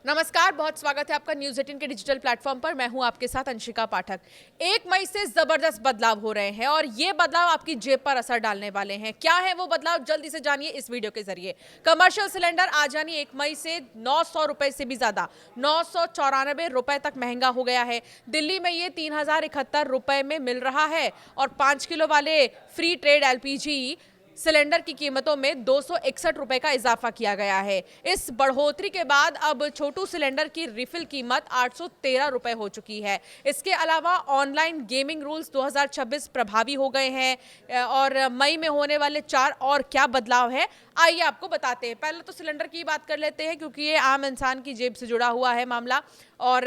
नमस्कार, बहुत स्वागत है आपका न्यूज 18 के डिजिटल प्लेटफॉर्म पर। मैं हूं आपके साथ अंशिका पाठक। 1 मई से जबरदस्त बदलाव हो रहे हैं और ये बदलाव आपकी जेब पर असर डालने वाले हैं। क्या है वो बदलाव, जल्दी से जानिए इस वीडियो के जरिए। कमर्शियल सिलेंडर आज यानी 1 मई से 900 रुपए से भी ज्यादा 994 रुपए तक महंगा हो गया है। दिल्ली में ये 3071 रुपए में मिल रहा है और 5 किलो वाले फ्री ट्रेड एलपीजी सिलेंडर की कीमतों में 261 रुपए का इजाफा किया गया है। इस बढ़ोतरी के बाद अब छोटू सिलेंडर की रिफिल कीमत 813 रुपए हो चुकी है। इसके अलावा ऑनलाइन गेमिंग रूल्स 2026 प्रभावी हो गए हैं और मई में होने वाले 4 और क्या बदलाव है, आइए आपको बताते हैं। पहले तो सिलेंडर की बात कर लेते हैं क्योंकि ये आम इंसान की जेब से जुड़ा हुआ है मामला। और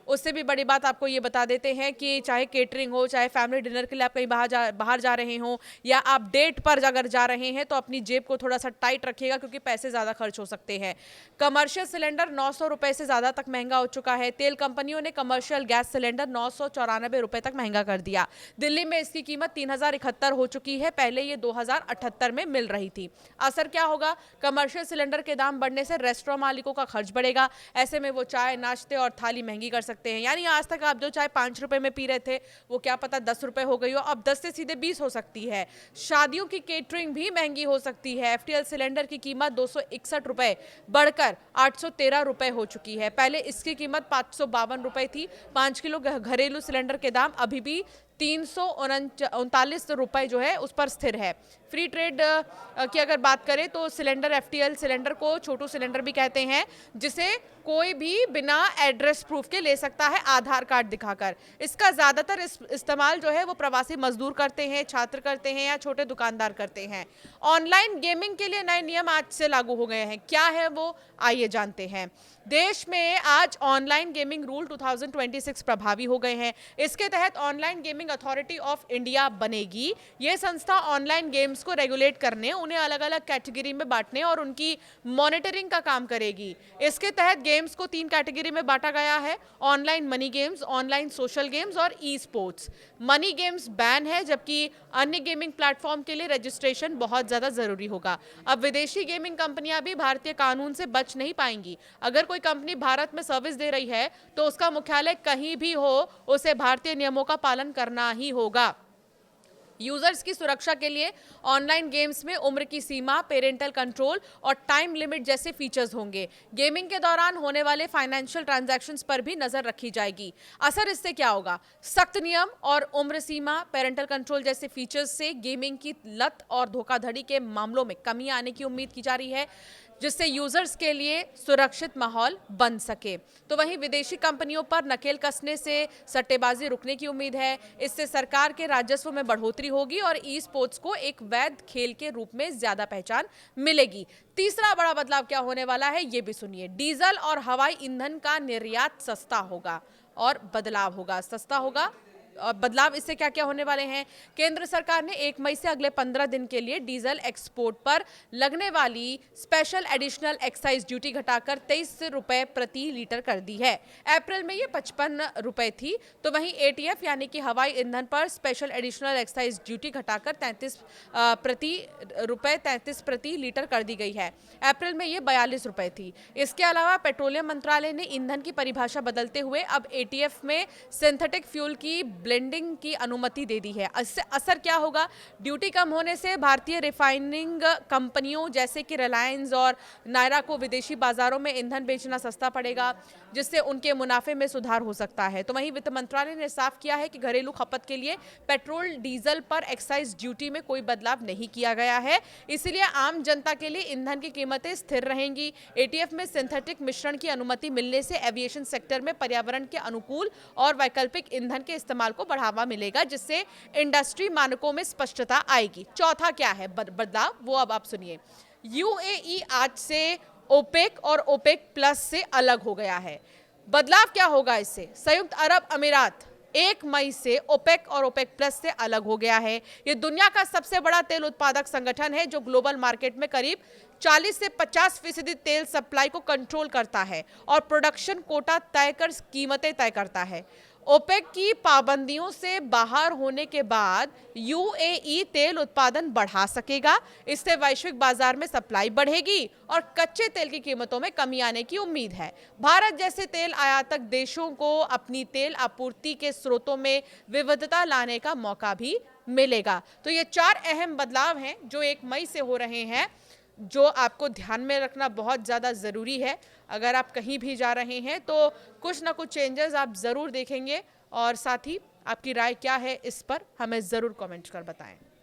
उससे भी बड़ी बात आपको ये बता देते हैं कि चाहे केटरिंग हो, चाहे फैमिली डिनर के लिए आप कहीं बाहर जा रहे हो या आप डेट पर अगर जा रहे हैं तो अपनी जेब को थोड़ा सा टाइट रखिएगा क्योंकि पैसे ज़्यादा खर्च हो सकते हैं। कमर्शियल सिलेंडर 900 रुपए से ज़्यादा तक महंगा हो चुका है। तेल कंपनियों ने कमर्शियल गैस सिलेंडर 994 रुपए तक महंगा कर दिया। दिल्ली में इसकी कीमत 3071 हो चुकी है, पहले ये 2078 में मिल रही थी। असर क्या होगा? कमर्शियल सिलेंडर के दाम बढ़ने से रेस्टोरेंट मालिकों का खर्च बढ़ेगा। ऐसे में वो चाय, नाश्ते और थाली महंगी कर सकते हैं। यानी आज तक आप जो चाय 5 रुपए में पी रहे थे वो क्या पता 10 रुपए हो गई हो, अब 10 से सीधे 20 हो सकती है। शादियों की केटरिंग भी महंगी हो सकती है। एफटीएल सिलेंडर की कीमत 261 रुपए बढ़कर 813 रुपए हो चुकी है। पहले इसकी कीमत 552 रुपए थी। 5 किलो घरेलू सिलेंडर के दाम अभी भी 339 रुपए जो है उस पर स्थिर है। फ्री ट्रेड की अगर बात करें तो सिलेंडर, एफटीएल सिलेंडर को छोटू सिलेंडर भी कहते हैं, जिसे कोई भी बिना एड्रेस प्रूफ के ले सकता है आधार कार्ड दिखाकर। इसका ज्यादातर इस्तेमाल जो है वो प्रवासी मजदूर करते हैं, छात्र करते हैं या छोटे दुकानदार करते हैं। ऑनलाइन गेमिंग के लिए नए नियम आज से लागू हो गए हैं। क्या है वो, आइए जानते हैं। देश में आज ऑनलाइन गेमिंग रूल 2026 प्रभावी हो गए हैं। इसके तहत online gaming authority of India बनेगी। ये संस्था ऑनलाइन गेम्स को रेगुलेट करने, उन्हें अलग अलग कैटेगरी में बांटने और उनकी मॉनिटरिंग का काम करेगी। इसके तहत गेम्स को 3 कैटेगरी में बांटा गया है: online money games, online social games और esports. Money games ban है, जबकि अन्य गेमिंग प्लेटफॉर्म के लिए रजिस्ट्रेशन बहुत ज्यादा जरूरी होगा। अब विदेशी गेमिंग कंपनियां भी भारतीय कानून से बच नहीं पाएंगी। अगर कोई कंपनी भारत में सर्विस दे रही है तो उसका मुख्यालय कहीं भी हो, उसे भारतीय नियमों का पालन करना ही होगा। यूजर्स की सुरक्षा के लिए ऑनलाइन गेम्स में उम्र की सीमा, पेरेंटल कंट्रोल और टाइम लिमिट जैसे फीचर्स होंगे। गेमिंग के दौरान होने वाले फाइनेंशियल ट्रांजैक्शंस पर भी नजर रखी जाएगी। असर इससे क्या होगा? सख्त नियम और उम्र सीमा, पेरेंटल कंट्रोल जैसे फीचर्स से गेमिंग की लत और धोखाधड़ी के मामलों में कमी आने की उम्मीद की जा रही है, जिससे यूजर्स के लिए सुरक्षित माहौल बन सके। तो वहीं विदेशी कंपनियों पर नकेल कसने से सट्टेबाजी रुकने की उम्मीद है। इससे सरकार के राजस्व में बढ़ोतरी होगी और ई स्पोर्ट्स को एक वैध खेल के रूप में ज्यादा पहचान मिलेगी। तीसरा बड़ा बदलाव क्या होने वाला है, ये भी सुनिए। डीजल और हवाई ईंधन का निर्यात सस्ता होगा और बदलाव होगा, सस्ता होगा। और बदलाव इससे क्या क्या होने वाले हैं? केंद्र सरकार ने 1 मई से अगले 15 दिन के लिए डीजल एक्सपोर्ट पर लगने वाली स्पेशल एडिशनल एक्साइज ड्यूटी घटाकर 23 रुपए प्रति लीटर कर दी है। अप्रैल में ये 55 रुपए थी। तो वहीं एटीएफ यानी कि हवाई ईंधन पर स्पेशल एडिशनल एक्साइज ड्यूटी घटाकर 33 प्रति लीटर कर दी गई है। अप्रैल में ये 42 रुपए थी। इसके अलावा पेट्रोलियम मंत्रालय ने ईंधन की परिभाषा बदलते हुए अब एटीएफ में सिंथेटिक फ्यूल की ब्लेंडिंग की अनुमति दे दी है। इससे असर क्या होगा? ड्यूटी कम होने से भारतीय रिफाइनिंग कंपनियों जैसे कि रिलायंस और नायरा को विदेशी बाजारों में ईंधन बेचना सस्ता पड़ेगा, जिससे उनके मुनाफे में सुधार हो सकता है। तो वहीं वित्त मंत्रालय ने साफ किया है कि घरेलू खपत के लिए पेट्रोल डीजल पर एक्साइज ड्यूटी में कोई बदलाव नहीं किया गया है, इसलिए आम जनता के लिए ईंधन की कीमतें स्थिर रहेंगी। एटीएफ में सिंथेटिक मिश्रण की अनुमति मिलने से एविएशन सेक्टर में पर्यावरण के अनुकूल और वैकल्पिक ईंधन के इस्तेमाल को बढ़ावा मिलेगा, जिससे इंडस्ट्री मानकों में स्पष्टता आएगी। चौथा क्या है बदलाव, वो अब आप सुनिए। यूएई आज से ओपेक और ओपेक प्लस से अलग हो गया है। बदलाव क्या होगा इससे? संयुक्त अरब अमीरात 1 मई से ओपेक और ओपेक प्लस से अलग हो गया है। यह दुनिया का सबसे बड़ा तेल उत्पादक संगठन है जो ग्लोबल मार्केट में करीब 40 से 50% तेल सप्लाई को कंट्रोल करता है और प्रोडक्शन कोटा तय कर कीमतें तय करता है। ओपेक की पाबंदियों से बाहर होने के बाद यूएई तेल उत्पादन बढ़ा सकेगा। इससे वैश्विक बाजार में सप्लाई बढ़ेगी और कच्चे तेल की कीमतों में कमी आने की उम्मीद है। भारत जैसे तेल आयातक देशों को अपनी तेल आपूर्ति के स्रोतों में विविधता लाने का मौका भी मिलेगा। तो ये 4 अहम बदलाव हैं जो 1 मई से हो रहे हैं, जो आपको ध्यान में रखना बहुत ज़्यादा ज़रूरी है। अगर आप कहीं भी जा रहे हैं तो कुछ ना कुछ चेंजेस आप ज़रूर देखेंगे, और साथ ही आपकी राय क्या है इस पर हमें ज़रूर कमेंट कर बताएं।